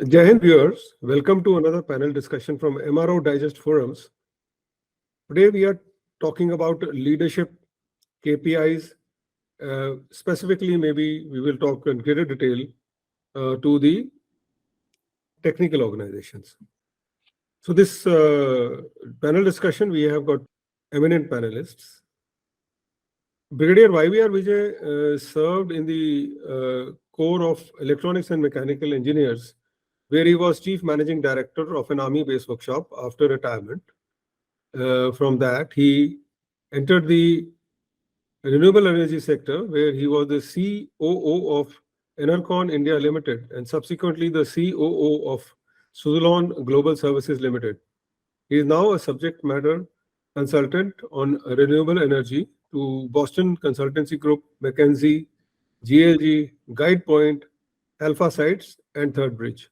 Jai Hind viewers, welcome to another panel discussion from MRO Digest Forums. Today we are talking about leadership KPIs. Specifically, maybe we will talk in greater detail to the technical organizations. So this panel discussion, we have got eminent panelists. Brigadier YVR Vijay served in the Corps of Electronics and Mechanical Engineers, where he was Chief Managing Director of an Army-based workshop after retirement. From that, he entered the renewable energy sector, where he was the COO of Enercon India Limited and subsequently the COO of Suzlon Global Services Limited. He is now a subject matter consultant on renewable energy to Boston Consultancy Group, McKinsey, GLG, GuidePoint, Alpha Sites, and Third Bridge.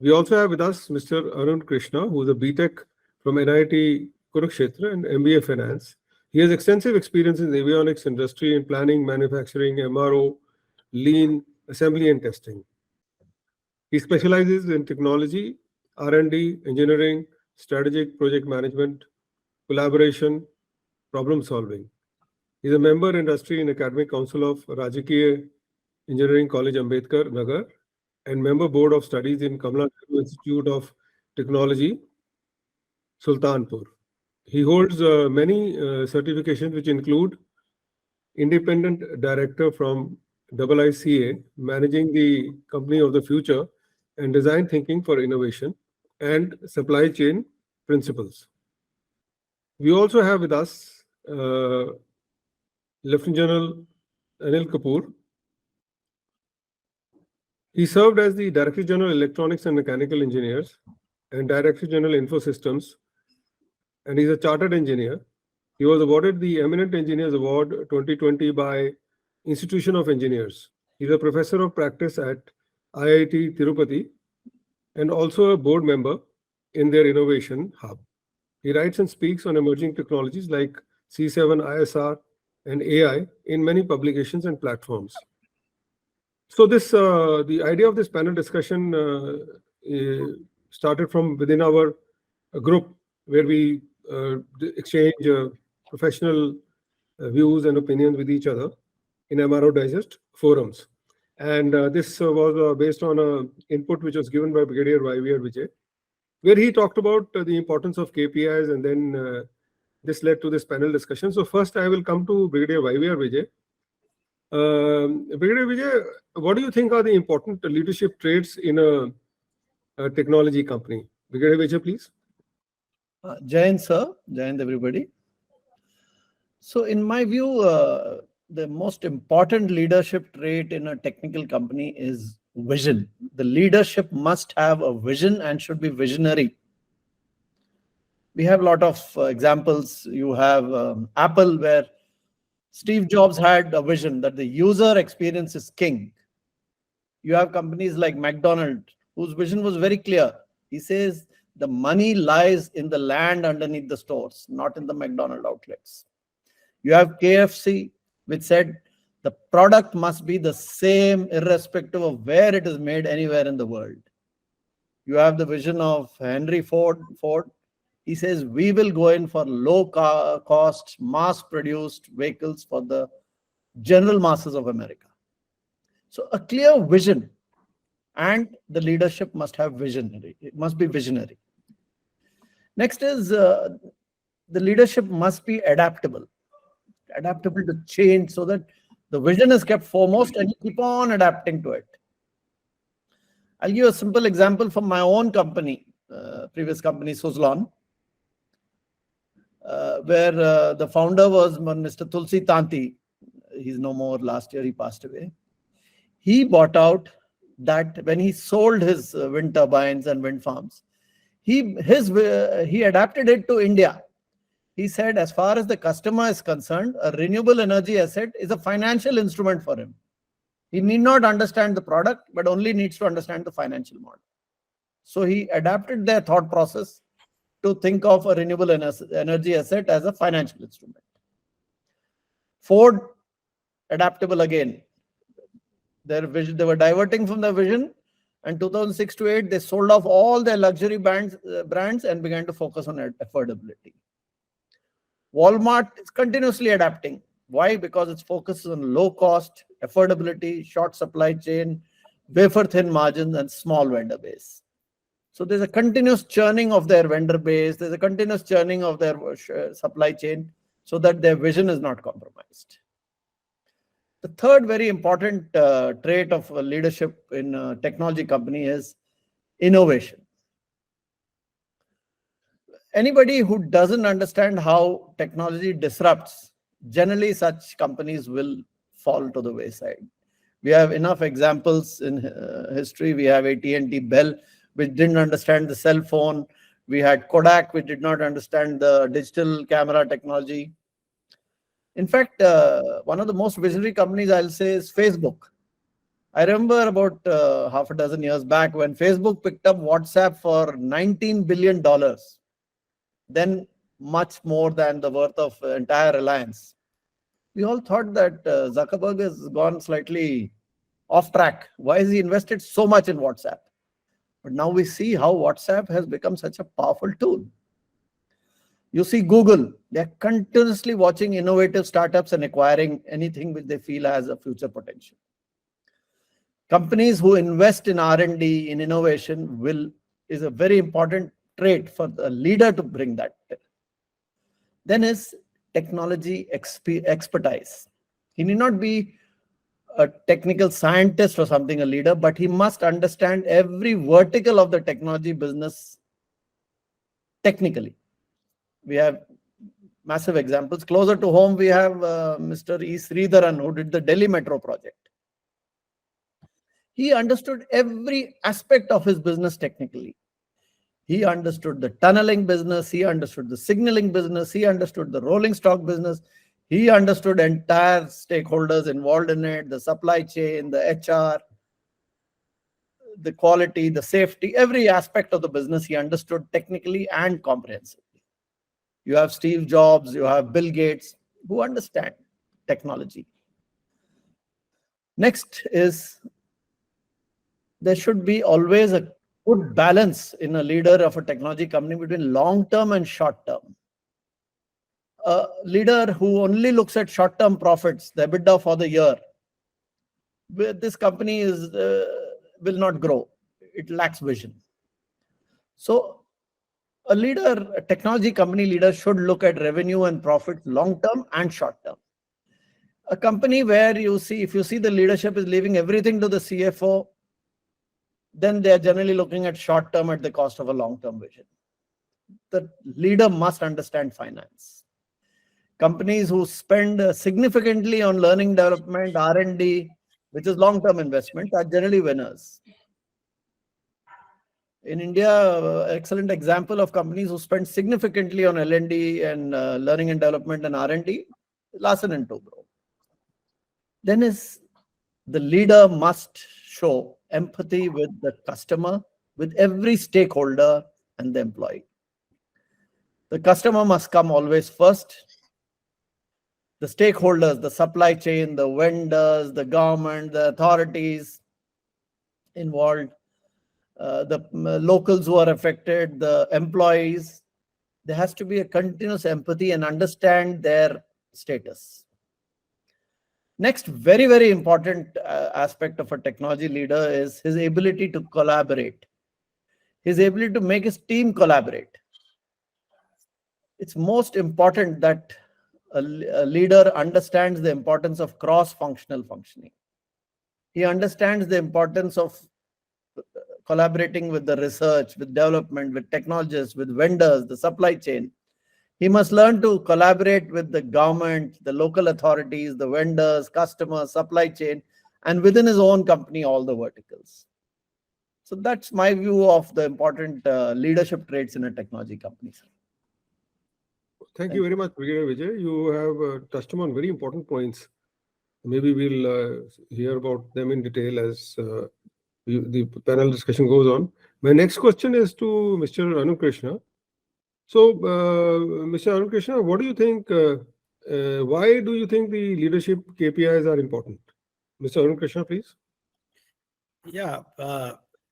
We also have with us Mr. Arun Krishna, who is a BTech from NIT Kurukshetra and MBA Finance. He has extensive experience in the avionics industry in planning, manufacturing, MRO, lean, assembly and testing. He specializes in technology, R&D, engineering, strategic project management, collaboration, problem solving. He is a member industry and academic council of Rajakiya Engineering College, Ambedkar Nagar, and member board of studies in Kamala Nehru Institute of Technology, Sultanpur. He holds many certifications which include independent director from IICA, managing the company of the future and design thinking for innovation and supply chain principles. We also have with us Lieutenant General Anil Kapoor. He served as the Director General Electronics and Mechanical Engineers and Director General Info Systems, and he's a chartered engineer. He was awarded the Eminent Engineers Award 2020 by Institution of Engineers. He's a professor of practice at IIT Tirupati and also a board member in their innovation hub. He writes and speaks on emerging technologies like C7, ISR, and AI in many publications and platforms. So this, the idea of this panel discussion started from within our group, where we exchange professional views and opinions with each other in MRO Digest forums. And this was based on an input which was given by Brigadier YVR Vijay, where he talked about the importance of KPIs, and then this led to this panel discussion. So first I will come to Brigadier YVR Vijay. Brigadier Vijay, what do you think are the important leadership traits in a technology company? Brigadier Vijay, please. Jai Hind, sir. Jai Hind, everybody. So in my view, the most important leadership trait in a technical company is vision. The leadership must have a vision and should be visionary. We have a lot of examples. You have Apple, where Steve Jobs had a vision that the user experience is king. You have companies like McDonald's, whose vision was very clear. He says the money lies in the land underneath the stores, not in the McDonald's outlets. You have KFC, which said the product must be the same irrespective of where it is made anywhere in the world. You have the vision of Henry Ford. He says we will go in for low cost, mass-produced vehicles for the general masses of America. So a clear vision, and the leadership must have visionary. It must be visionary. Next is the leadership must be adaptable to change, so that the vision is kept foremost and you keep on adapting to it. I'll give a simple example from my own company, previous company, Suzlon, where the founder was Mr. Tulsi Tanti. He's no more. Last year he passed away. He bought out that when he sold his wind turbines and wind farms, he adapted it to India. He said, as far as the customer is concerned, a renewable energy asset is a financial instrument for him. He need not understand the product, but only needs to understand the financial model. So he adapted their thought process to think of a renewable energy asset as a financial instrument. Ford, adaptable again. They were diverting from their vision And 2006 to 8, they sold off all their luxury brands and began to focus on affordability. Walmart is continuously adapting. Why? Because its focus is on low cost, affordability, short supply chain, wafer thin margins, and small vendor base. So there's a continuous churning of their vendor base. There's a continuous churning of their supply chain so that their vision is not compromised. The third very important trait of leadership in a technology company is innovation. Anybody who doesn't understand how technology disrupts, generally such companies will fall to the wayside. We have enough examples in history. We have AT&T, Bell, which didn't understand the cell phone. We had Kodak, which did not understand the digital camera technology. In fact, one of the most visionary companies I'll say is Facebook. I remember about half a dozen years back when Facebook picked up WhatsApp for $19 billion, then much more than the worth of entire Reliance. We all thought that Zuckerberg has gone slightly off track. Why has he invested so much in WhatsApp? But now we see how WhatsApp has become such a powerful tool. You see Google, they're continuously watching innovative startups and acquiring anything which they feel has a future potential. Companies who invest in R&D, in innovation is a very important trait for the leader to bring that. Then is technology expertise. He need not be a technical scientist or something, a leader, but he must understand every vertical of the technology business technically. We have massive examples. Closer to home, we have Mr. E. Sridharan, who did the Delhi Metro project. He understood every aspect of his business technically. He understood the tunneling business. He understood the signaling business. He understood the rolling stock business. He understood entire stakeholders involved in it, the supply chain, the HR, the quality, the safety, every aspect of the business he understood technically and comprehensively. You have Steve Jobs, you have Bill Gates, who understand technology. Next is there should be always a good balance in a leader of a technology company between long-term and short-term. A leader who only looks at short-term profits, the EBITDA for the year, this company will not grow. It lacks vision. So a technology company leader should look at revenue and profit long-term and short-term. A company where if you see the leadership is leaving everything to the CFO, then they are generally looking at short-term at the cost of a long-term vision. The leader must understand finance. Companies who spend significantly on learning development, R&D, which is long-term investment, are generally winners. In India, excellent example of companies who spend significantly on L&D and learning and development and R&D, Larsen & Toubro. Then is the leader must show empathy with the customer, with every stakeholder and the employee. The customer must come always first. The stakeholders, the supply chain, the vendors, the government, the authorities involved, the locals who are affected, the employees, there has to be a continuous empathy and understand their status. Next, very, very important aspect of a technology leader is his ability to collaborate, his ability to make his team collaborate. It's most important that a leader understands the importance of cross-functional functioning. He understands the importance of collaborating with the research, with development, with technologists, with vendors, the supply chain. He must learn to collaborate with the government, the local authorities, the vendors, customers, supply chain, and within his own company, all the verticals. So that's my view of the important leadership traits in a technology company. Thank you very much, Brigadier Vijay. You have touched on very important points. Maybe we'll hear about them in detail as the panel discussion goes on. My next question is to Mr. Arun Krishna. So, Mr. Arun Krishna, what do you think? Why do you think the leadership KPIs are important? Mr. Arun Krishna, please. Yeah,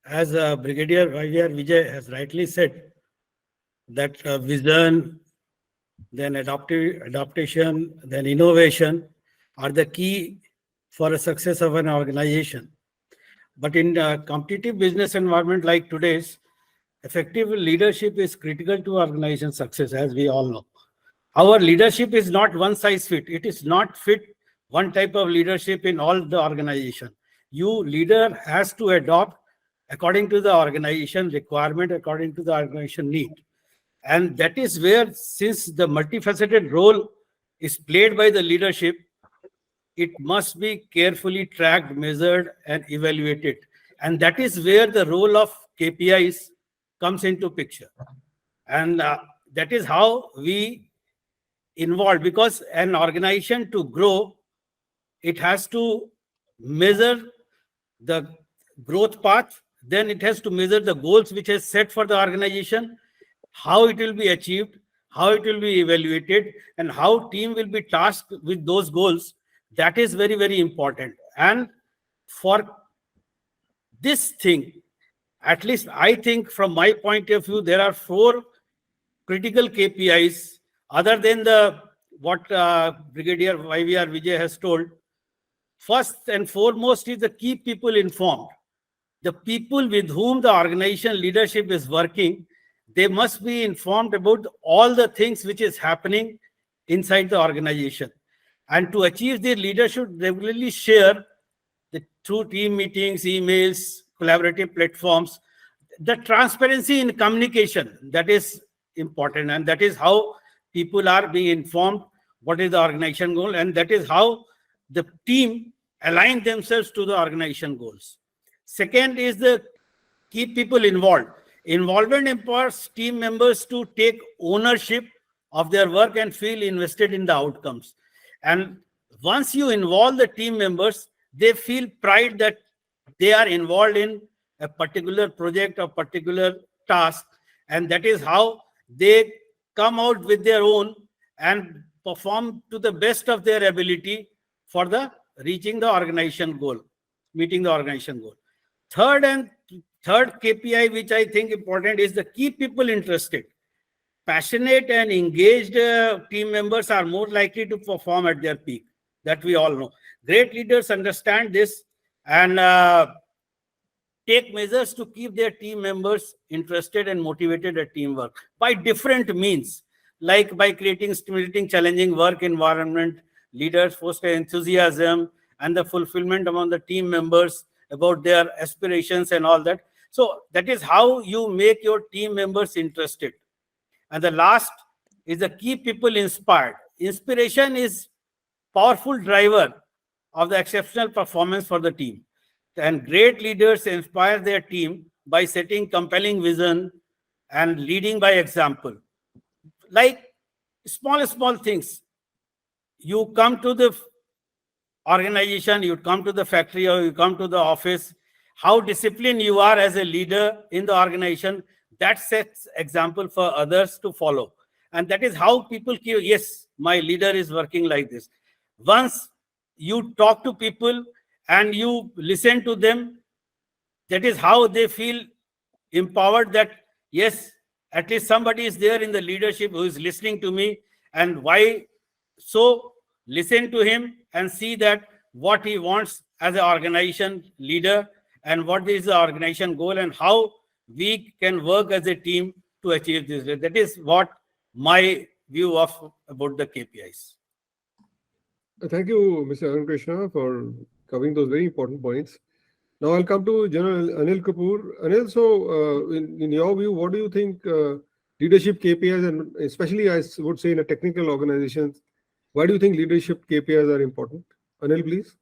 as Brigadier YVR Vijay has rightly said, that vision, then adaptation, then innovation are the key for a success of an organization. But in a competitive business environment like today's, effective leadership is critical to organization success, as we all know. Our leadership is not one size fit. It is not fit one type of leadership in all the organization. You leader has to adopt according to the organization requirement, according to the organization need. And that is where, since the multifaceted role is played by the leadership, it must be carefully tracked, measured, and evaluated. And that is where the role of KPIs comes into picture. And that is how we involve, because an organization to grow, it has to measure the growth path, then it has to measure the goals which is set for the organization, how it will be achieved, how it will be evaluated, and how team will be tasked with those goals. That is very, very important. And for this thing, at least I think from my point of view, there are 4 critical KPIs other than the what Brigadier YVR Vijay has told. First and foremost is the keep people informed. The people with whom the organization leadership is working, they must be informed about all the things which is happening inside the organization. And to achieve their leadership, regularly share through team meetings, emails, collaborative platforms, the transparency in communication, that is important. And that is how people are being informed what is the organization goal, and that is how the team align themselves to the organization goals. Second is the keep people involved. Involvement empowers team members to take ownership of their work and feel invested in the outcomes. And once you involve the team members, they feel pride that they are involved in a particular project or particular task. And that is how they come out with their own and perform to the best of their ability for the reaching the organization goal, meeting the organization goal. Third KPI, which I think important, is the keep people interested. Passionate and engaged team members are more likely to perform at their peak. That we all know. Great leaders understand this and take measures to keep their team members interested and motivated at teamwork by different means, like by creating stimulating, challenging work environment. Leaders foster enthusiasm and the fulfillment among the team members about their aspirations and all that. So that is how you make your team members interested. And the last is the keep people inspired. Inspiration is powerful driver of the exceptional performance for the team. And great leaders inspire their team by setting compelling vision and leading by example. Like small things. You come to the organization, you come to the factory, or you come to the office, how disciplined you are as a leader in the organization, that sets example for others to follow. And that is how people feel, yes, my leader is working like this. Once you talk to people and you listen to them, that is how they feel empowered that, yes, at least somebody is there in the leadership who is listening to me. And why so? Listen to him and see that what he wants as an organization leader and what is the organization goal and how we can work as a team to achieve this. That is what my view of about the KPIs. Thank you, Mr. Arun Krishna, for covering those very important points. Now I'll come to General Anil Kapoor. Anil, so in your view, what do you think leadership KPIs, and especially I would say in a technical organization, why do you think leadership KPIs are important? Anil, please.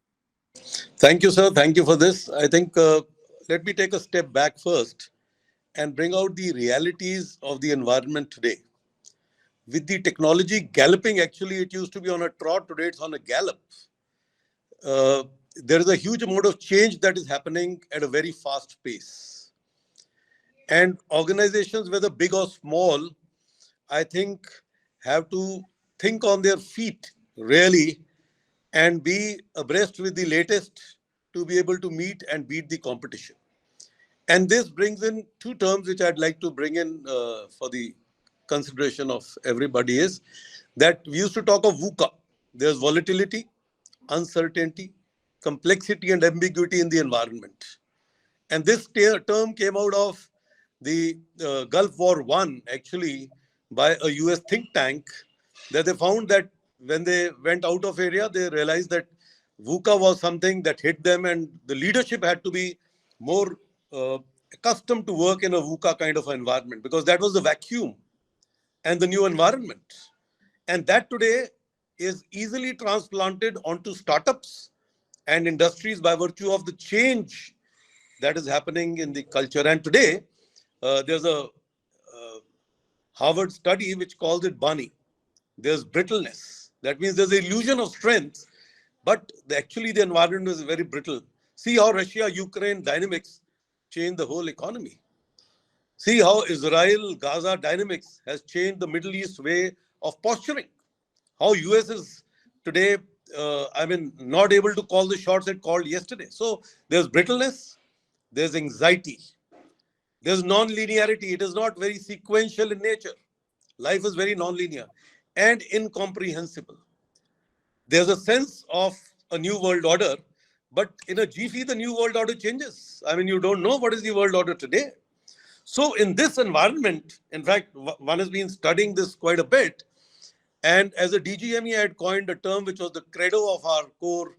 Thank you, sir. Thank you for this. I think let me take a step back first and bring out the realities of the environment today. With the technology galloping, actually, it used to be on a trot. Today, it's on a gallop. There is a huge amount of change that is happening at a very fast pace. And organizations, whether big or small, I think have to think on their feet, really, and be abreast with the latest to be able to meet and beat the competition. And this brings in two terms which I'd like to bring in for the consideration of everybody is that we used to talk of VUCA. There's volatility, uncertainty, complexity and ambiguity in the environment. And this term came out of the Gulf War I, actually, by a US think tank, that they found that when they went out of area, they realized that VUCA was something that hit them, and the leadership had to be more accustomed to work in a VUCA kind of environment, because that was the vacuum and the new environment. And that today is easily transplanted onto startups and industries by virtue of the change that is happening in the culture. And today, there's a Harvard study which calls it Bani. There's brittleness. That means there's an illusion of strength, but actually the environment is very brittle. See how Russia-Ukraine dynamics changed the whole economy. See how Israel-Gaza dynamics has changed the Middle East way of posturing. How US is today, not able to call the shots it called yesterday. So there's brittleness, there's anxiety, there's non-linearity. It is not very sequential in nature. Life is very non-linear and incomprehensible. There's a sense of a new world order, but in a jiffy, the new world order changes. I mean, you don't know what is the world order today. So in this environment, in fact, one has been studying this quite a bit. And as a DGME, I had coined a term which was the credo of our core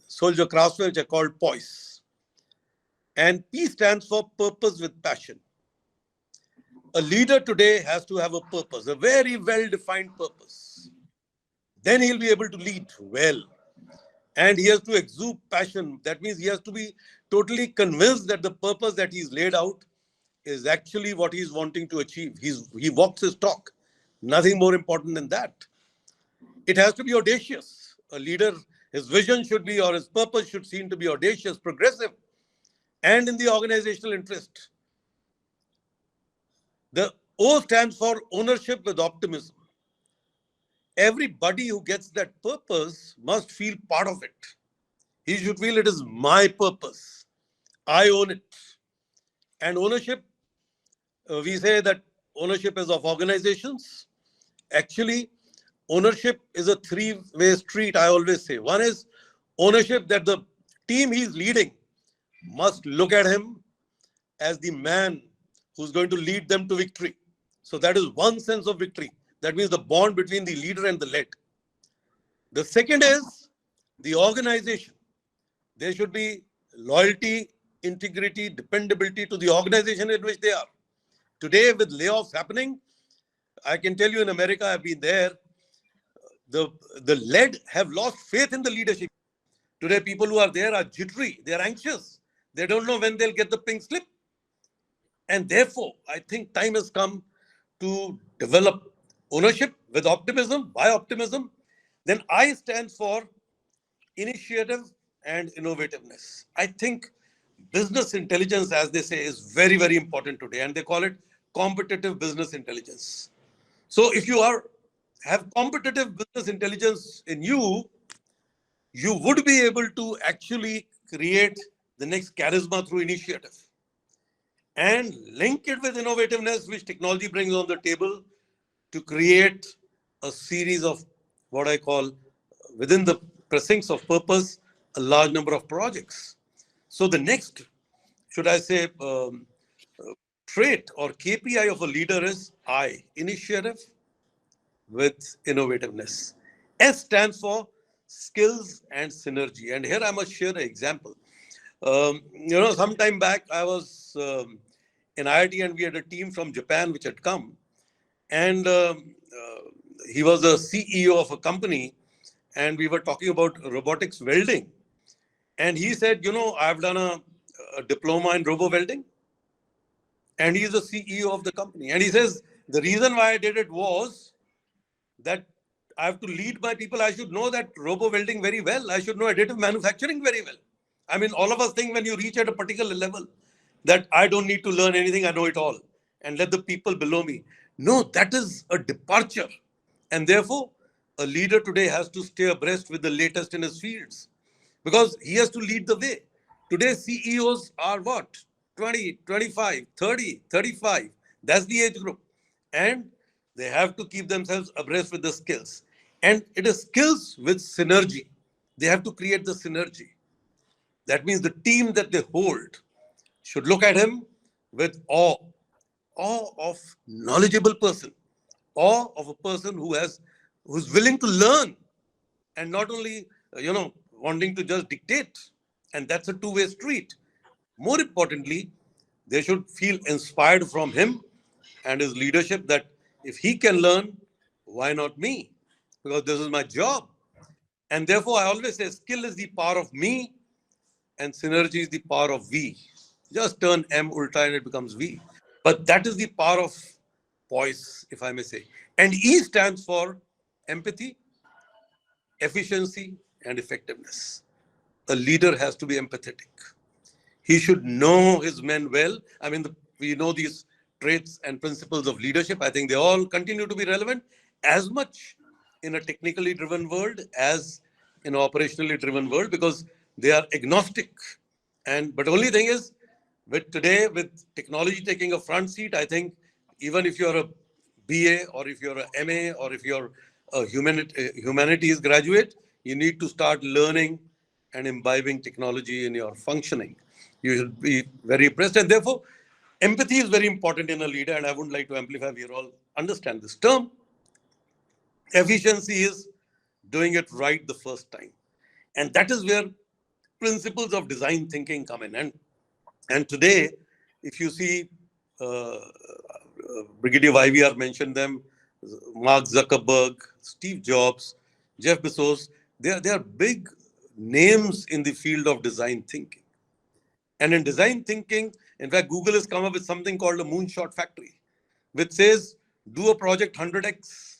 soldier craftsmen, which are called POISE. And P stands for purpose with passion. A leader today has to have a purpose, a very well-defined purpose. Then he'll be able to lead well. And he has to exude passion. That means he has to be totally convinced that the purpose that he's laid out is actually what he's wanting to achieve. He walks his talk. Nothing more important than that. It has to be audacious. A leader, his vision should be, or his purpose should seem to be audacious, progressive, and in the organizational interest. The O stands for ownership with optimism. Everybody who gets that purpose must feel part of it. He should feel it is my purpose. I own it. And ownership, we say that ownership is of organizations. Actually, ownership is a three-way street, I always say. One is ownership that the team he's leading must look at him as the man who's going to lead them to victory. So that is one sense of victory. That means the bond between the leader and the led. The second is the organization. There should be loyalty, integrity, dependability to the organization in which they are. Today, with layoffs happening, I can tell you in America, I've been there, the led have lost faith in the leadership. Today, people who are there are jittery, they're anxious. They don't know when they'll get the pink slip. And therefore, I think time has come to develop ownership with optimism, by optimism. Then I stands for initiative and innovativeness. I think business intelligence, as they say, is very, very important today. And they call it competitive business intelligence. So if you have competitive business intelligence in you, you would be able to actually create the next charisma through initiative and link it with innovativeness, which technology brings on the table to create a series of what I call, within the precincts of purpose, a large number of projects. So the next, should I say, trait or KPI of a leader is I, initiative with innovativeness. S stands for skills and synergy. And here I must share an example. Some time back, I was in IIT and we had a team from Japan which had come. And he was a CEO of a company. And we were talking about robotics welding. And he said, I've done a diploma in robo welding. And he's the CEO of the company. And he says, the reason why I did it was that I have to lead my people. I should know that robo welding very well. I should know additive manufacturing very well. I mean, all of us think when you reach at a particular level that I don't need to learn anything, I know it all, and let the people below me. No, that is a departure. And therefore, a leader today has to stay abreast with the latest in his fields because he has to lead the way. Today, CEOs are what? 20, 25, 30, 35. That's the age group. And they have to keep themselves abreast with the skills. And it is skills with synergy. They have to create the synergy. That means the team that they hold should look at him with awe of knowledgeable person, awe of a person who's willing to learn and not only wanting to just dictate. And that's a two-way street. More importantly, they should feel inspired from him and his leadership that if he can learn, why not me? Because this is my job. And therefore, I always say skill is the power of me and synergy is the power of we. Just turn M ulta and it becomes we. But that is the power of poise, if I may say. And E stands for empathy, efficiency, and effectiveness. A leader has to be empathetic. He should know his men well. I mean, we know these traits and principles of leadership. I think they all continue to be relevant as much in a technically driven world as in an operationally driven world because they are agnostic. But only thing is, with technology taking a front seat, I think even if you're a BA or if you're a MA or if you're a humanities graduate, you need to start learning and imbibing technology in your functioning. You should be very impressed. And therefore, empathy is very important in a leader. And I wouldn't like to amplify. We all understand this term. Efficiency is doing it right the first time. And that is where principles of design thinking come in. And today, if you see Brigadier YVR mentioned them, Mark Zuckerberg, Steve Jobs, Jeff Bezos, they are big names in the field of design thinking. And in design thinking, in fact, Google has come up with something called a moonshot factory, which says, do a project 100x.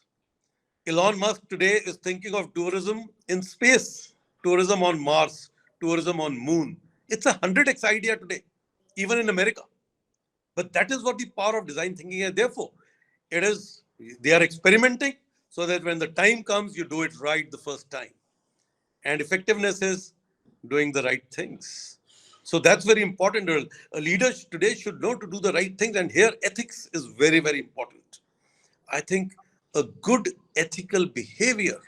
Elon Musk today is thinking of tourism in space, tourism on Mars, tourism on Moon. It's a 100x idea today, even in America. But that is what the power of design thinking is. Therefore, they are experimenting so that when the time comes, you do it right the first time. And effectiveness is doing the right things. So that's very important. A leader today should know to do the right things. And here, ethics is very, very important. I think a good ethical behavior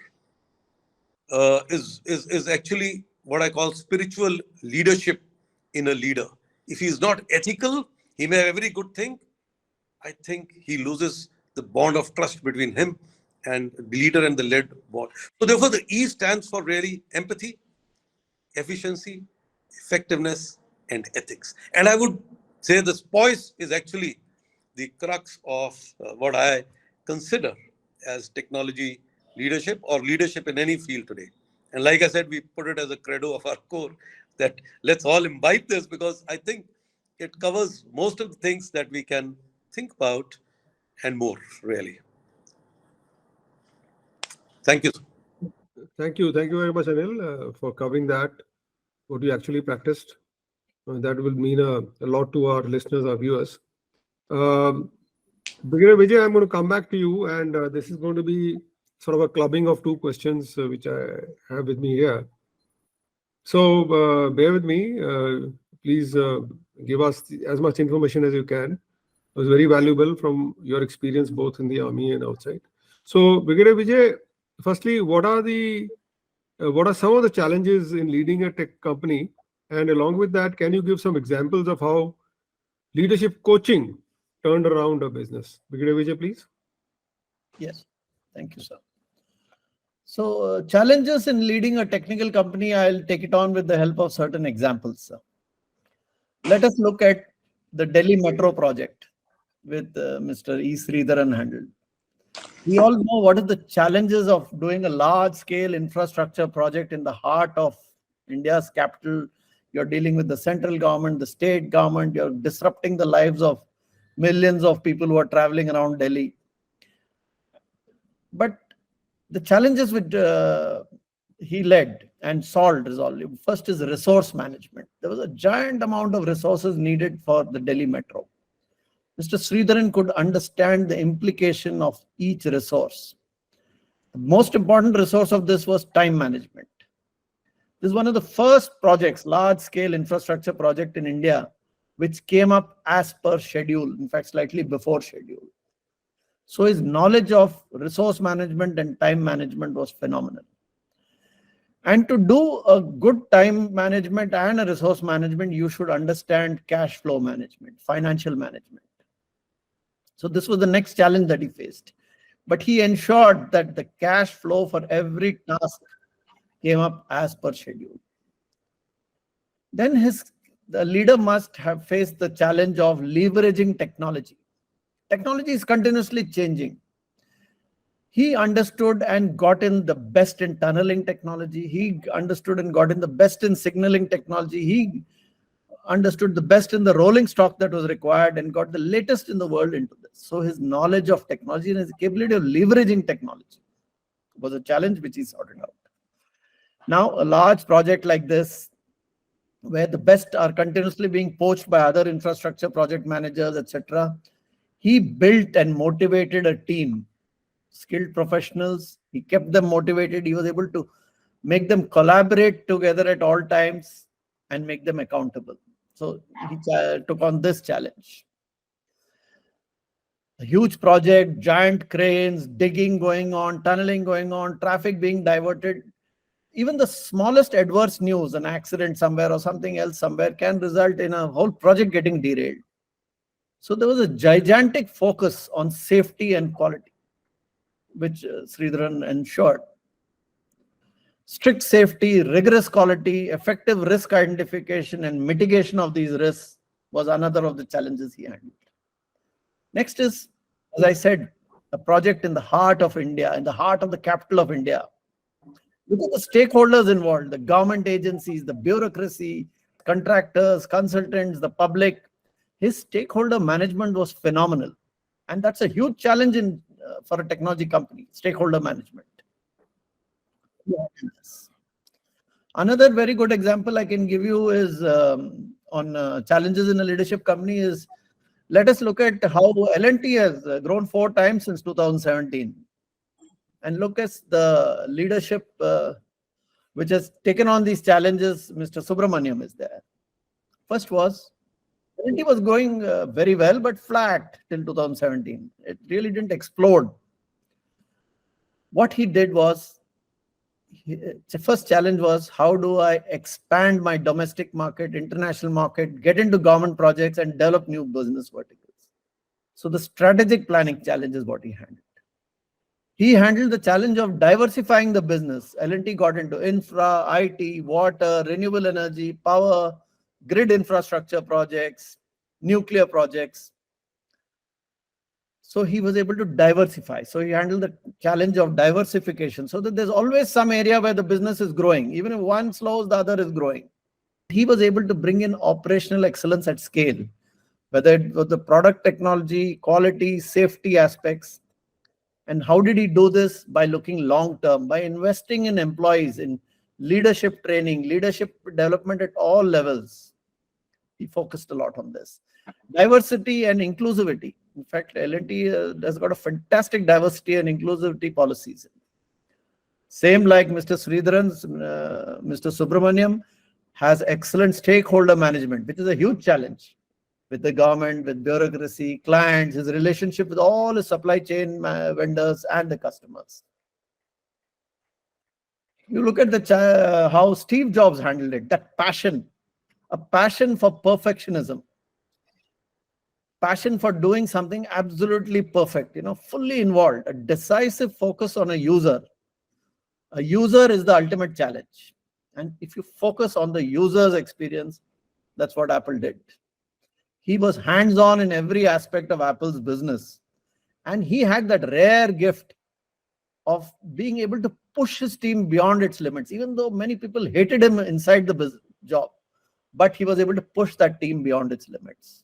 is actually what I call spiritual leadership in a leader. If he's not ethical, he may have every good thing. I think he loses the bond of trust between him and the leader and the led bond. So therefore, the E stands for really empathy, efficiency, effectiveness, and ethics. And I would say this poise is actually the crux of what I consider as technology leadership or leadership in any field today. And like I said, we put it as a credo of our core that let's all imbibe this because I think it covers most of the things that we can think about and more, really. Thank you. Thank you. Thank you very much, Anil, for covering that, what you actually practiced. That will mean a lot to our listeners, our viewers. Brigadier Vijay, I'm going to come back to you, and this is going to be sort of a clubbing of two questions which I have with me here. So bear with me. Please give us as much information as you can. It was very valuable from your experience both in the army and outside. So Brigadier Vijay, firstly, what are some of the challenges in leading a tech company? And along with that, can you give some examples of how leadership coaching turned around a business? Brigadier Vijay, please. Yes, thank you, sir. So challenges in leading a technical company, I'll take it on with the help of certain examples, sir. Let us look at the Delhi Metro project with Mr. E. Sridharan handled. We all know what are the challenges of doing a large-scale infrastructure project in the heart of India's capital. You're dealing with the central government, the state government. You're disrupting the lives of millions of people who are traveling around Delhi. But the challenges which he led and resolved. First is resource management. There was a giant amount of resources needed for the Delhi Metro. Mr. Sridharan could understand the implication of each resource. The most important resource of this was time management. This is one of the first projects, large-scale infrastructure project in India, which came up as per schedule, in fact, slightly before schedule. So his knowledge of resource management and time management was phenomenal. And to do a good time management and a resource management, you should understand cash flow management, financial management. So this was the next challenge that he faced. But he ensured that the cash flow for every task came up as per schedule. Then the leader must have faced the challenge of leveraging technology. Technology is continuously changing. He understood and got in the best in tunneling technology. He understood and got in the best in signaling technology. He understood the best in the rolling stock that was required and got the latest in the world into this. So his knowledge of technology and his capability of leveraging technology was a challenge which he sorted out. Now, a large project like this, where the best are continuously being poached by other infrastructure project managers, etc., he built and motivated a team, skilled professionals. He kept them motivated. He was able to make them collaborate together at all times and make them accountable. So he took on this challenge. A huge project, giant cranes, digging going on, tunneling going on, traffic being diverted. Even the smallest adverse news, an accident somewhere or something else somewhere, can result in a whole project getting derailed. So there was a gigantic focus on safety and quality, which Sridharan ensured. Strict safety, rigorous quality, effective risk identification and mitigation of these risks was another of the challenges he handled. Next is, as I said, a project in the heart of India, in the heart of the capital of India. Look at the stakeholders involved, the government agencies, the bureaucracy, contractors, consultants, the public. His stakeholder management was phenomenal. And that's a huge challenge for a technology company, stakeholder management. Another very good example I can give you is on challenges in a leadership company is, let us look at how L&T has grown 4 times since 2017. And look at the leadership which has taken on these challenges. Mr. Subramaniam is there. First was, L&T was going very well, but flat till 2017. It really didn't explode. What he did was, the first challenge was, how do I expand my domestic market, international market, get into government projects and develop new business verticals. So the strategic planning challenge is what he handled. He handled the challenge of diversifying the business. L&T got into infra, IT, water, renewable energy, power, grid infrastructure projects, nuclear projects. So he was able to diversify. So he handled the challenge of diversification, so that there's always some area where the business is growing. Even if one slows, the other is growing. He was able to bring in operational excellence at scale, whether it was the product technology, quality, safety aspects. And how did he do this? By looking long term, by investing in employees, in leadership training, leadership development at all levels. He focused a lot on this. Diversity and inclusivity. In fact, L&T has got a fantastic diversity and inclusivity policies. Same like Mr. Sridharan's, Mr. Subramaniam has excellent stakeholder management, which is a huge challenge with the government, with bureaucracy, clients, his relationship with all his supply chain vendors and the customers. You look at how Steve Jobs handled it, that passion, a passion for perfectionism. Passion for doing something absolutely perfect, fully involved, a decisive focus on a user. A user is the ultimate challenge. And if you focus on the user's experience, that's what Apple did. He was hands-on in every aspect of Apple's business. And he had that rare gift of being able to push his team beyond its limits, even though many people hated him inside the job. But he was able to push that team beyond its limits.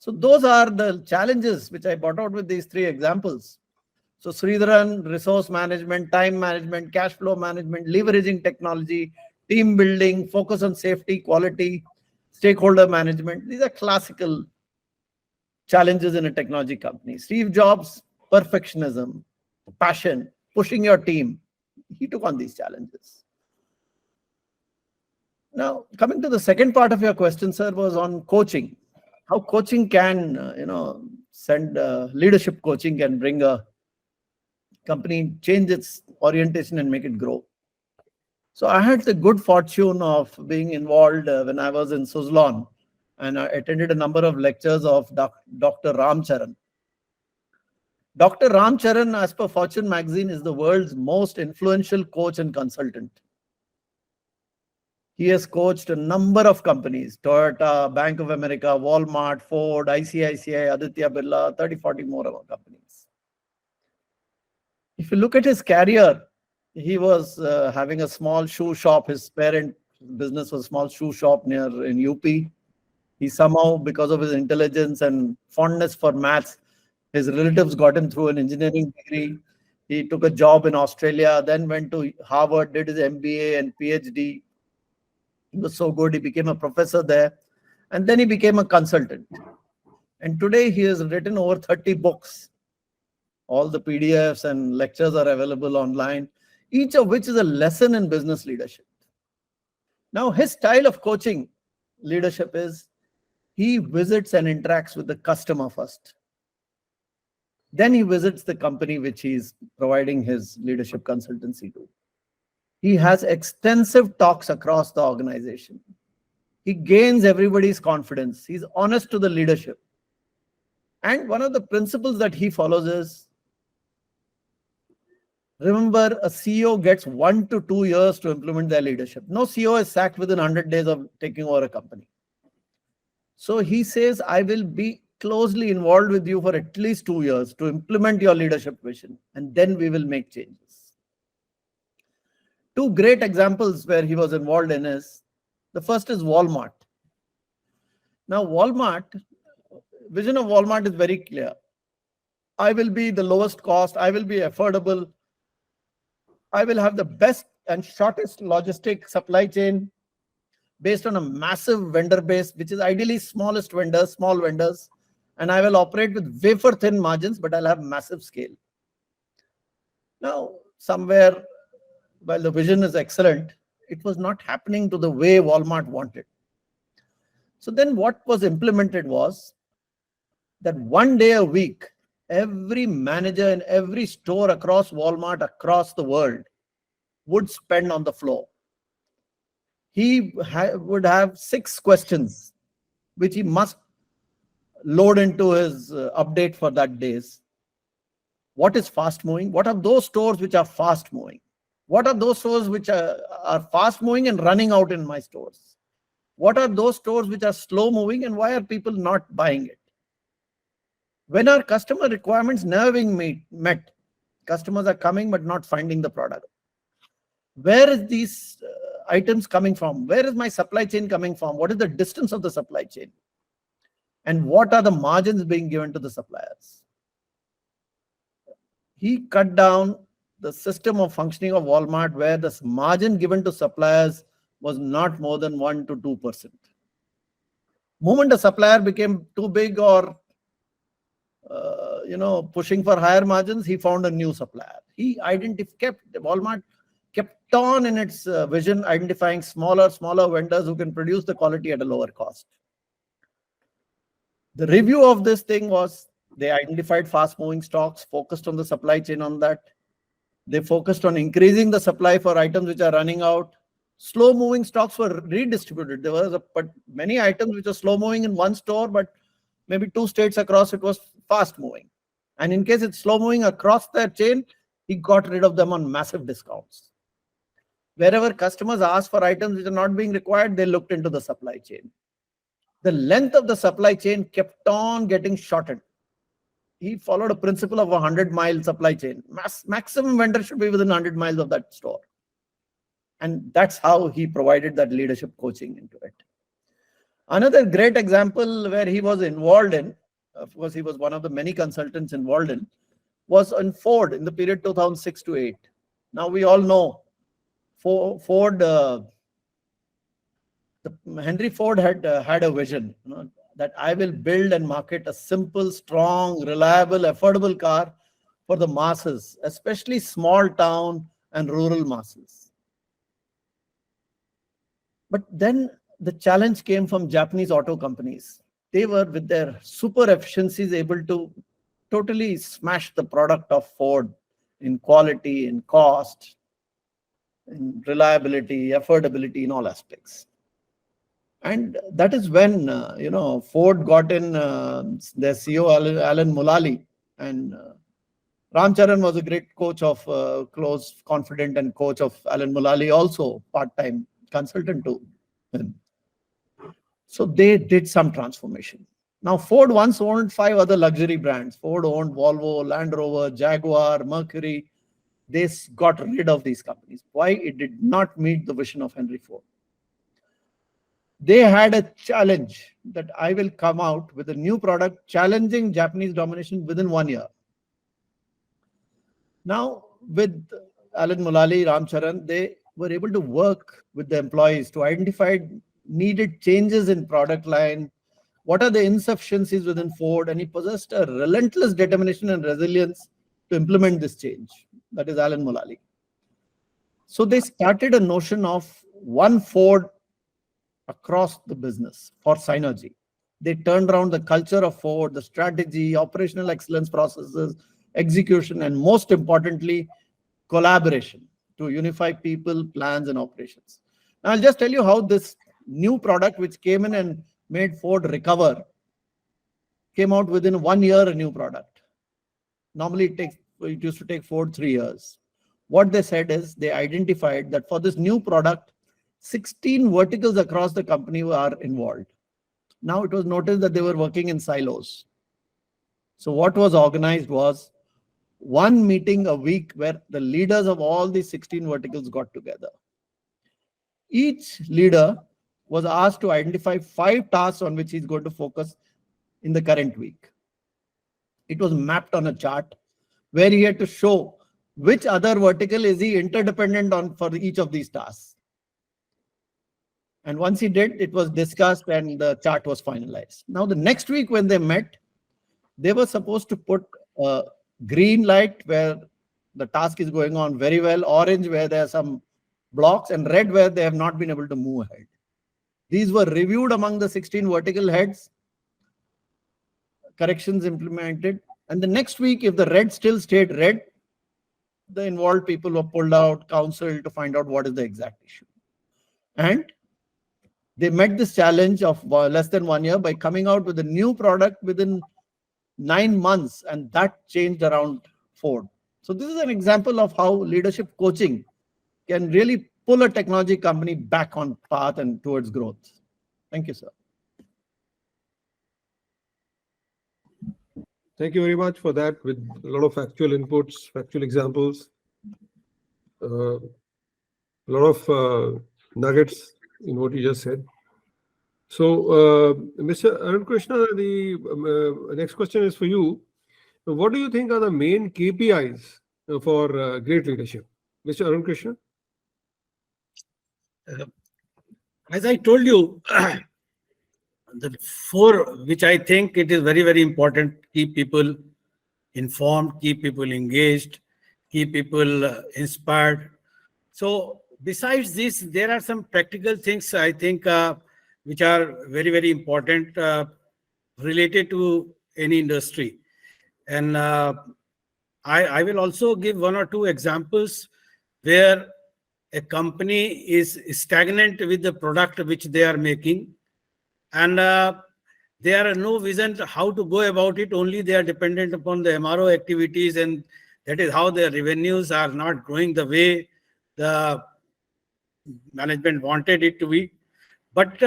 So those are the challenges which I brought out with these 3 examples. So Sridharan, resource management, time management, cash flow management, leveraging technology, team building, focus on safety, quality, stakeholder management. These are classical challenges in a technology company. Steve Jobs, perfectionism, passion, pushing your team. He took on these challenges. Now, coming to the second part of your question, sir, was on coaching. how coaching can, send leadership coaching can bring a company, change its orientation and make it grow. So I had the good fortune of being involved when I was in Suzlon, and I attended a number of lectures of Dr. Ramcharan. Dr. Ramcharan, as per Fortune magazine, is the world's most influential coach and consultant. He has coached a number of companies: Toyota, Bank of America, Walmart, Ford, ICICI, Aditya Birla, 30, 40 more of our companies. If you look at his career, he was having a small shoe shop. His parent business was a small shoe shop in UP. He somehow, because of his intelligence and fondness for maths, his relatives got him through an engineering degree. He took a job in Australia, then went to Harvard, did his MBA and PhD. He was so good, he became a professor there. And then he became a consultant. And today he has written over 30 books. All the PDFs and lectures are available online, each of which is a lesson in business leadership. Now, his style of coaching leadership is he visits and interacts with the customer first. Then he visits the company which he's providing his leadership consultancy to. He has extensive talks across the organization. He gains everybody's confidence. He's honest to the leadership. And one of the principles that he follows is, remember, a CEO gets 1 to 2 years to implement their leadership. No CEO is sacked within 100 days of taking over a company. So he says, I will be closely involved with you for at least 2 years to implement your leadership vision, and then we will make changes. 2 great examples where he was involved in is, the first is Walmart. Now, vision of Walmart is very clear. I will be the lowest cost. I will be affordable. I will have the best and shortest logistic supply chain based on a massive vendor base, which is ideally small vendors. And I will operate with wafer thin margins, but I'll have massive scale. Now, somewhere, while the vision is excellent, it was not happening to the way Walmart wanted. So then what was implemented was that 1 day a week, every manager in every store across Walmart, across the world, would spend on the floor. He would have 6 questions, which he must load into his update for that days. What is fast moving? What are those stores which are fast moving? What are those stores which are fast moving and running out in my stores? What are those stores which are slow moving, and why are people not buying it? When are customer requirements never being met? Customers are coming but not finding the product. Where is these items coming from? Where is my supply chain coming from? What is the distance of the supply chain? And what are the margins being given to the suppliers? He cut down the system of functioning of Walmart where the margin given to suppliers was not more than 1 to 2%. Moment a supplier became too big or pushing for higher margins, he found a new supplier. Walmart kept on in its vision, identifying smaller vendors who can produce the quality at a lower cost. The review of this thing was, they identified fast moving stocks, focused on the supply chain on that. They focused on increasing the supply for items which are running out. Slow moving stocks were redistributed. There was many items which are slow moving in one store, but maybe 2 states across it was fast moving. And in case it's slow moving across their chain, he got rid of them on massive discounts. Wherever customers asked for items which are not being required, they looked into the supply chain. The length of the supply chain kept on getting shortened. He followed a principle of a 100-mile supply chain. Maximum vendor should be within 100 miles of that store. And that's how he provided that leadership coaching into it. Another great example where he was involved in, of course, he was one of the many consultants involved in, was on Ford in the period 2006 to 8. Now we all know Ford, Henry Ford had a vision, that I will build and market a simple, strong, reliable, affordable car for the masses, especially small town and rural masses. But then the challenge came from Japanese auto companies. they were with their super efficiencies able to totally smash the product of Ford in quality, in cost, in reliability, affordability, in all aspects. And that is when, Ford got in their CEO, Alan Mulally, and Ram Charan was a great coach of, close, confident and coach of Alan Mulally, also part-time consultant to him. So they did some transformation. Now, Ford once owned 5 other luxury brands. Ford owned Volvo, Land Rover, Jaguar, Mercury. They got rid of these companies. Why? It did not meet the vision of Henry Ford. They had a challenge that I will come out with a new product challenging Japanese domination within 1 year. Now, with Alan Mulally, Ram Charan, they were able to work with the employees to identify needed changes in product line, what are the insufficiencies within Ford, and he possessed a relentless determination and resilience to implement this change. That is Alan Mulally. So they started a notion of one Ford across the business for synergy. They turned around the culture of Ford, the strategy, operational excellence processes, execution, and most importantly, collaboration to unify people, plans, and operations. Now, I'll just tell you how this new product, which came in and made Ford recover, came out within 1 year, a new product. Normally, it used to take Ford 3 years. What they said is they identified that for this new product, 16 verticals across the company are involved. Now it was noticed that they were working in silos. So what was organized was one meeting a week where the leaders of all these 16 verticals got together. Each leader was asked to identify 5 tasks on which he's going to focus in the current week. It was mapped on a chart where he had to show which other vertical is he interdependent on for each of these tasks. And once he did, it was discussed and the chart was finalized. Now, the next week when they met, they were supposed to put a green light where the task is going on very well, orange where there are some blocks, and red where they have not been able to move ahead. These were reviewed among the 16 vertical heads, corrections implemented. And the next week, if the red still stayed red, the involved people were pulled out, counseled to find out what is the exact issue. And they met this challenge of less than 1 year by coming out with a new product within 9 months, and that changed around Ford. So this is an example of how leadership coaching can really pull a technology company back on path and towards growth. Thank you, sir. Thank you very much for that, with a lot of factual inputs, factual examples, a lot of nuggets in what you just said. So, Mr. Arun Krishna, the next question is for you. What do you think are the main KPIs for great leadership? Mr. Arun Krishna? As I told you, the 4 which I think it is very, very important: keep people informed, keep people engaged, keep people inspired. So besides this, there are some practical things I think which are very, very important related to any industry. And I will also give 1 or 2 examples where a company is stagnant with the product which they are making, and there are no vision how to go about it. Only they are dependent upon the MRO activities, and that is how their revenues are not growing the way the management wanted it to be. But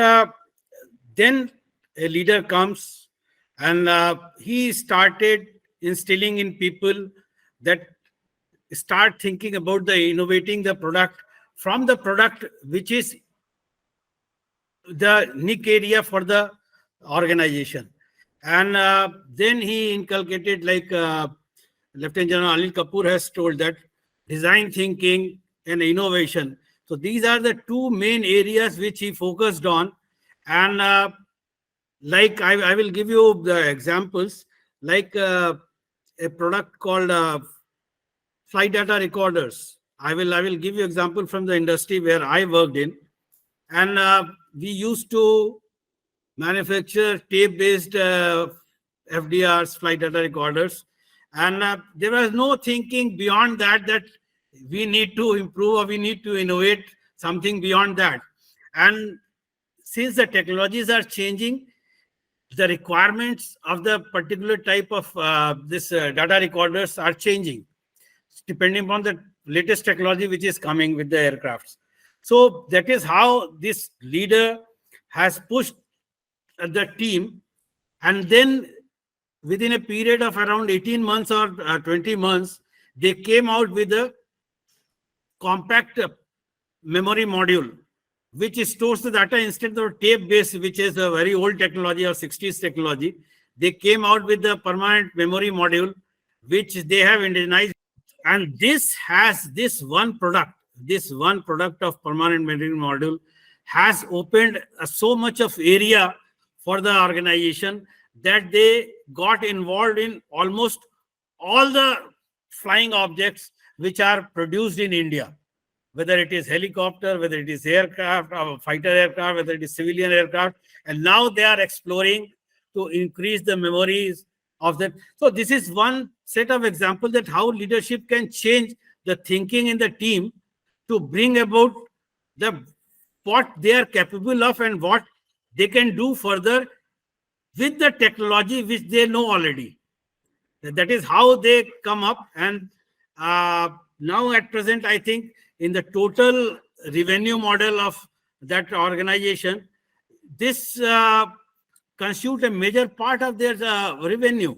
then a leader comes and he started instilling in people that start thinking about the innovating the product from the product which is the niche area for the organization. And then he inculcated, like Lieutenant General Anil Kapoor has told, that design thinking and innovation. So these are the 2 main areas which he focused on. And like I will give you the examples, like a product called flight data recorders. I will give you example from the industry where I worked in. And we used to manufacture tape-based FDRs, flight data recorders. And there was no thinking beyond that, that we need to improve or we need to innovate something beyond that. And since the technologies are changing, the requirements of the particular type of data recorders are changing, depending upon the latest technology which is coming with the aircrafts. So that is how this leader has pushed the team, and then within a period of around 18 months or 20 months, they came out with a compact memory module which stores the data instead of tape based, which is a very old technology or 60s technology. They came out with the permanent memory module which they have indigenized, and this one product of permanent memory module has opened so much of area for the organization that they got involved in almost all the flying objects which are produced in India, whether it is helicopter, whether it is aircraft, or fighter aircraft, whether it is civilian aircraft. And now they are exploring to increase the memories of them. So this is one set of examples that how leadership can change the thinking in the team to bring about what they are capable of and what they can do further with the technology which they know already. That is how they come up. And now at present, I think in the total revenue model of that organization, this constitutes a major part of their revenue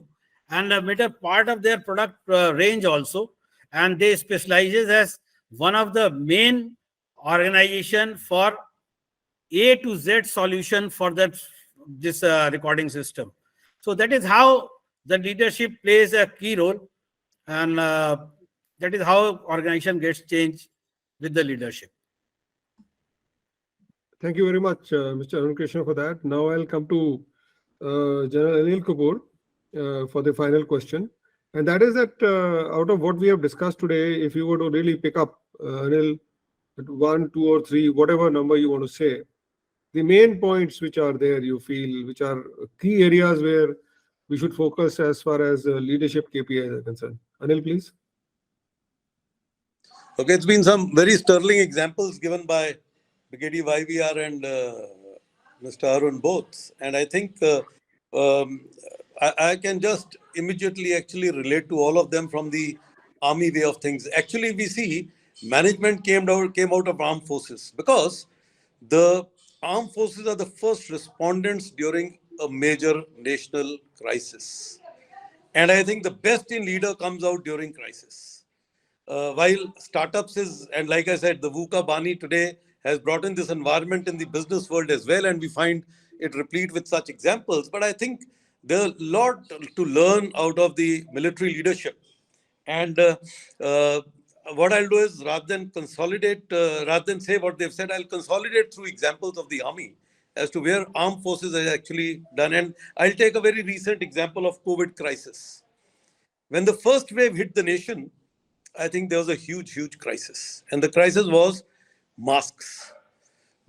and a major part of their product range also. And they specializes as one of the main organization for A to Z solution for this recording system. So that is how the leadership plays a key role, and that is how organization gets changed with the leadership. Thank you very much, Mr. Arun Krishna, for that. Now I'll come to General Anil Kapoor for the final question. And that is that out of what we have discussed today, if you were to really pick up, Anil, 1, 2, or 3, whatever number you want to say, the main points which are there, you feel, which are key areas where we should focus as far as leadership KPIs are concerned. Anil, please. Okay, it's been some very sterling examples given by Brigadier YVR and Mr. Arun both. And I think I can just immediately actually relate to all of them from the army way of things. Actually, we see management came out of armed forces, because the armed forces are the first respondents during a major national crisis. And I think the best in leader comes out during crisis. While startups is, and like I said, the VUCA Bani today has brought in this environment in the business world as well, and we find it replete with such examples. But I think there's a lot to learn out of the military leadership. And what I'll do is, rather than say what they've said, I'll consolidate through examples of the army as to where armed forces have actually done. And I'll take a very recent example of COVID crisis. When the first wave hit the nation, I think there was a huge crisis. And the crisis was masks.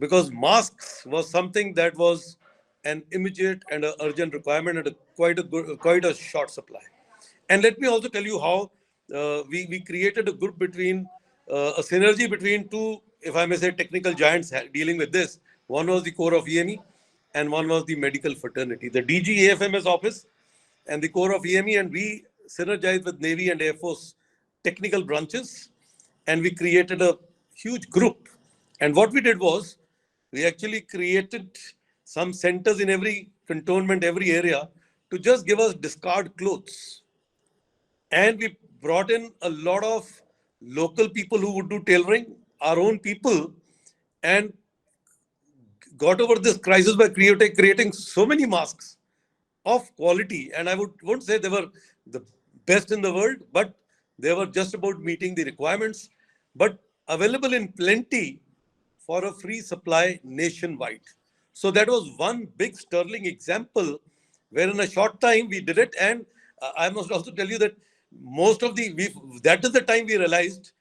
Because masks was something that was an immediate and an urgent requirement at quite a short supply. And let me also tell you how we created a group between, a synergy between two, if I may say, technical giants dealing with this. One was the core of EME and one was the medical fraternity. The DG AFMS office and the core of EME, and we synergized with Navy and Air Force technical branches, and we created a huge group. And what we did was, we actually created some centers in every cantonment, every area, to just give us discard clothes. And we brought in a lot of local people who would do tailoring, our own people, and got over this crisis by creating so many masks of quality. And I won't say they were the best in the world, but they were just about meeting the requirements, but available in plenty for a free supply nationwide. So that was one big sterling example where in a short time we did it. And I must also tell you that that is the time we realized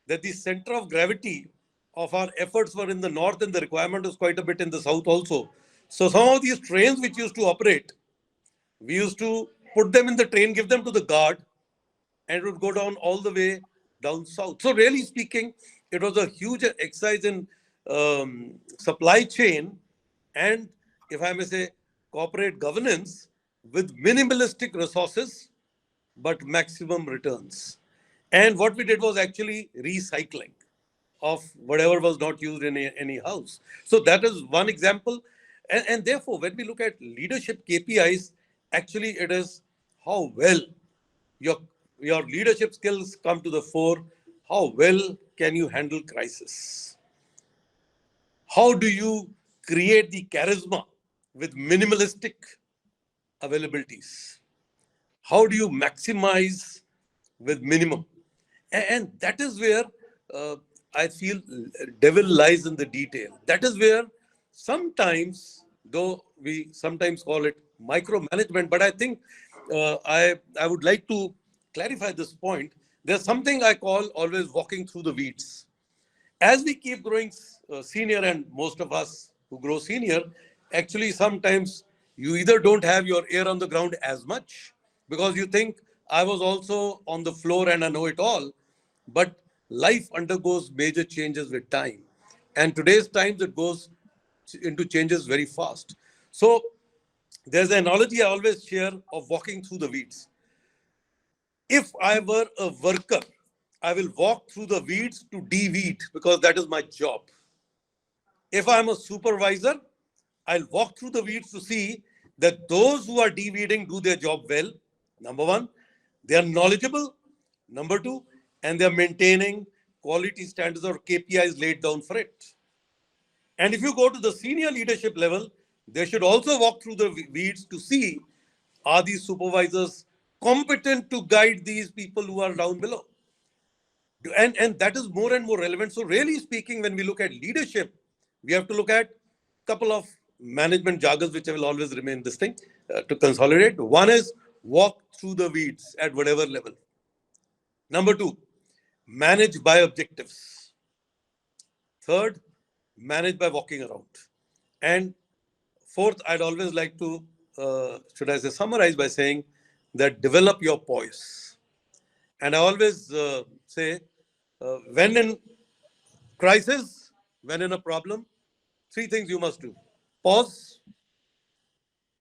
that the center of gravity of our efforts were in the north and the requirement was quite a bit in the south also. So some of these trains which used to operate, we used to put them in the train, give them to the guard, and it would go down all the way down south. So really speaking, it was a huge exercise in supply chain and, if I may say, corporate governance with minimalistic resources but maximum returns. And what we did was actually recycling of whatever was not used in any house. So that is one example. And therefore, when we look at leadership KPIs, actually it is how well your leadership skills come to the fore. How well can you handle crisis? How do you create the charisma with minimalistic availabilities? How do you maximize with minimum? And that is where I feel devil lies in the detail. That is where sometimes, though we sometimes call it micromanagement, but I think I would like to clarify this point. There's something I call always walking through the weeds. As we keep growing senior, and most of us who grow senior, actually sometimes you either don't have your ear on the ground as much because you think I was also on the floor and I know it all, but life undergoes major changes with time. And today's times, it goes into changes very fast. So there's an analogy I always share of walking through the weeds. If I were a worker, I will walk through the weeds to de-weed because that is my job. If I'm a supervisor, I'll walk through the weeds to see that those who are de-weeding do their job well. Number one, they are knowledgeable. Number two, and they're maintaining quality standards or KPIs laid down for it. And if you go to the senior leadership level, they should also walk through the weeds to see, are these supervisors competent to guide these people who are down below? And that is more and more relevant. So really speaking, when we look at leadership, we have to look at a couple of management jargons, which will always remain this thing to consolidate. One is walk through the weeds at whatever level. Number two, manage by objectives. Third, manage by walking around. And fourth, I'd always like to, summarize by saying that develop your poise. And I always say, when in crisis, when in a problem, three things you must do. Pause,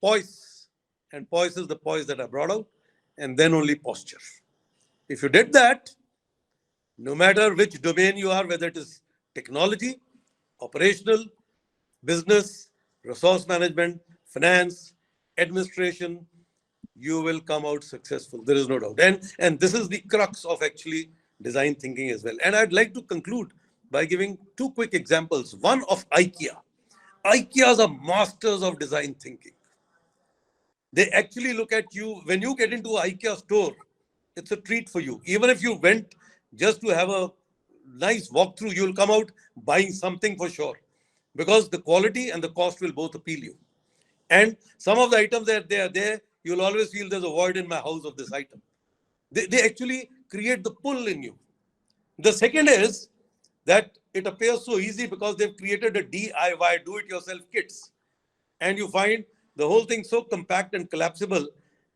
poise, and poise is the poise that I brought out, and then only posture. If you did that, no matter which domain you are, whether it is technology, operational, business, resource management, finance, administration, you will come out successful. There is no doubt. And this is the crux of actually design thinking as well. And I'd like to conclude by giving two quick examples. One of IKEA. IKEAs are masters of design thinking. They actually look at you. When you get into an IKEA store, it's a treat for you. Even if you went just to have a nice walkthrough, you'll come out buying something for sure. Because the quality and the cost will both appeal you. And some of the items that they are there, you'll always feel there's a void in my house of this item. They actually create the pull in you. The second is that it appears so easy because they've created a DIY, do-it-yourself kits. And you find the whole thing so compact and collapsible,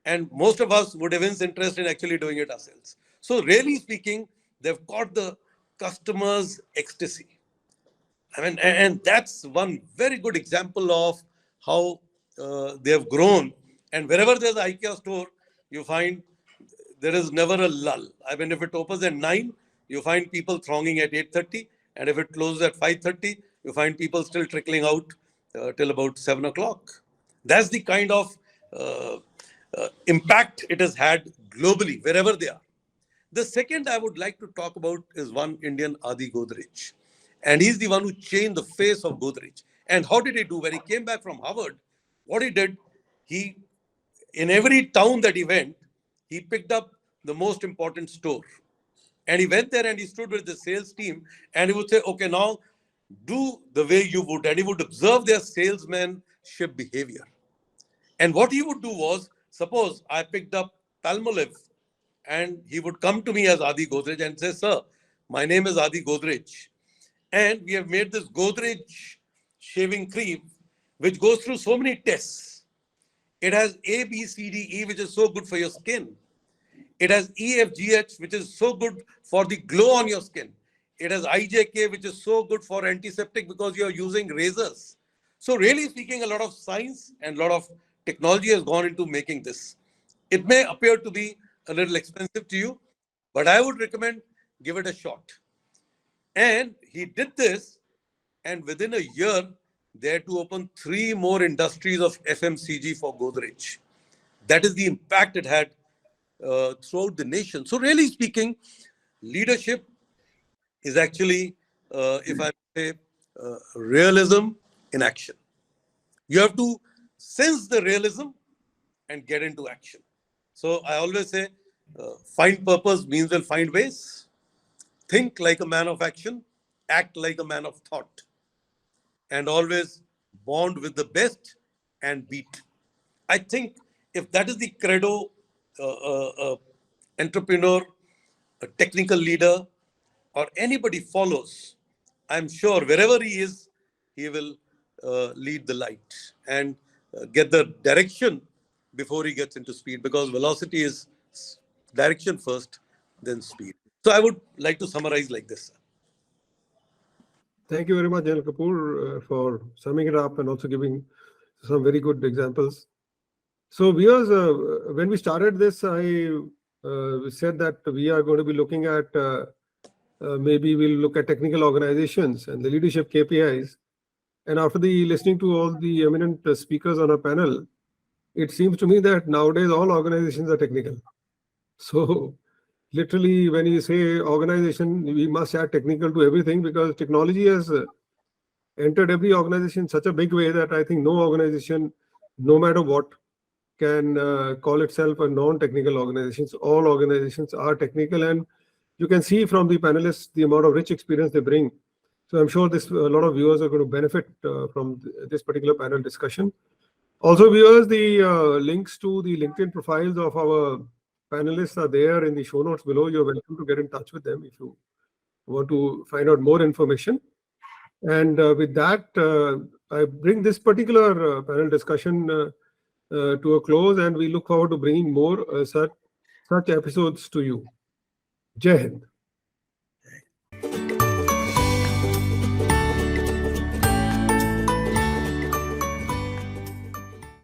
and most of us would evince interest in actually doing it ourselves. So really speaking, they've got the customer's ecstasy. I mean, and that's one very good example of how they have grown. And wherever there's an IKEA store, you find there is never a lull. I mean, if it opens at 9, you find people thronging at 8:30. And if it closes at 5:30, you find people still trickling out till about 7 o'clock. That's the kind of impact it has had globally, wherever they are. The second I would like to talk about is one Indian, Adi Godrej. And he's the one who changed the face of Godrej. And how did he do? When he came back from Harvard, what he did, in every town that he went, he picked up the most important store. And he went there and he stood with the sales team and he would say, okay, now do the way you would. And he would observe their salesmanship behavior. And what he would do was, suppose I picked up Palmolive and he would come to me as Adi Godrej and say, sir, my name is Adi Godrej. And we have made this Godrej shaving cream, which goes through so many tests. It has A, B, C, D, E, which is so good for your skin. It has E, F, G, H, which is so good for the glow on your skin. It has I, J, K, which is so good for antiseptic because you're using razors. So really speaking, a lot of science and a lot of technology has gone into making this. It may appear to be a little expensive to you, but I would recommend give it a shot. And he did this, and within a year, they had to open 3 more industries of FMCG for Godrej. That is the impact it had throughout the nation. So really speaking, leadership is actually, if I say, realism in action. You have to sense the realism and get into action. So I always say, find purpose means we'll find ways. Think like a man of action, act like a man of thought, and always bond with the best and beat. I think if that is the credo, entrepreneur, a technical leader, or anybody follows, I'm sure wherever he is, he will lead the light and get the direction before he gets into speed, because velocity is direction first, then speed. So I would like to summarize like this. Thank you very much, Anil Kapoor, for summing it up and also giving some very good examples. So viewers, when we started this, I said that we are going to be looking at, maybe we'll look at technical organizations and the leadership KPIs. And after listening to all the eminent speakers on our panel, it seems to me that nowadays all organizations are technical. So literally, when you say organization, we must add technical to everything, because technology has entered every organization in such a big way that I think no organization, no matter what, can call itself a non-technical organization. All organizations are technical, and you can see from the panelists the amount of rich experience they bring. So I'm sure a lot of viewers are going to benefit from this particular panel discussion. Also, viewers, the links to the LinkedIn profiles of our panelists are there in the show notes below. You're welcome to get in touch with them if you want to find out more information. And with that, I bring this particular panel discussion to a close, and we look forward to bringing more such episodes to you. Jai Hind.